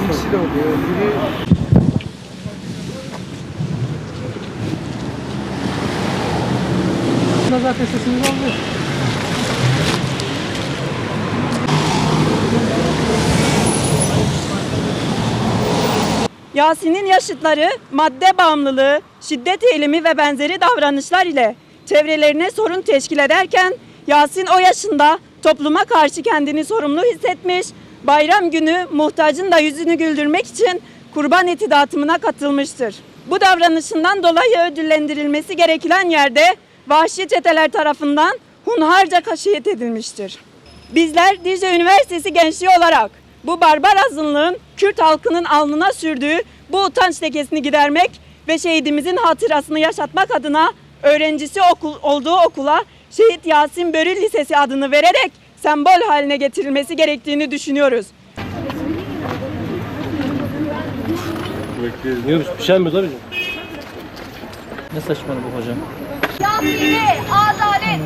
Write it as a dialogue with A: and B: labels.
A: İkisi de oluyor. Biri zaten sesimiz oldu.
B: Yasin'in yaşıtları madde bağımlılığı, şiddet eğilimi ve benzeri davranışlar ile çevrelerine sorun teşkil ederken Yasin o yaşında topluma karşı kendini sorumlu hissetmiş, bayram günü muhtacın da yüzünü güldürmek için kurban eti dağıtımına katılmıştır. Bu davranışından dolayı ödüllendirilmesi gereken yerde vahşi çeteler tarafından hunharca şehit edilmiştir. Bizler Dicle Üniversitesi gençliği olarak bu barbar azınlığın Kürt halkının alnına sürdüğü bu utanç lekesini gidermek ve şehidimizin hatırasını yaşatmak adına öğrencisi olduğu okula Şehit Yasin Börül Lisesi adını vererek sembol haline getirilmesi gerektiğini düşünüyoruz.
C: Bekliyoruz. Pişenmiyor da bizim. Ne saçmalık bu hocam?
D: Yasin'e adalet,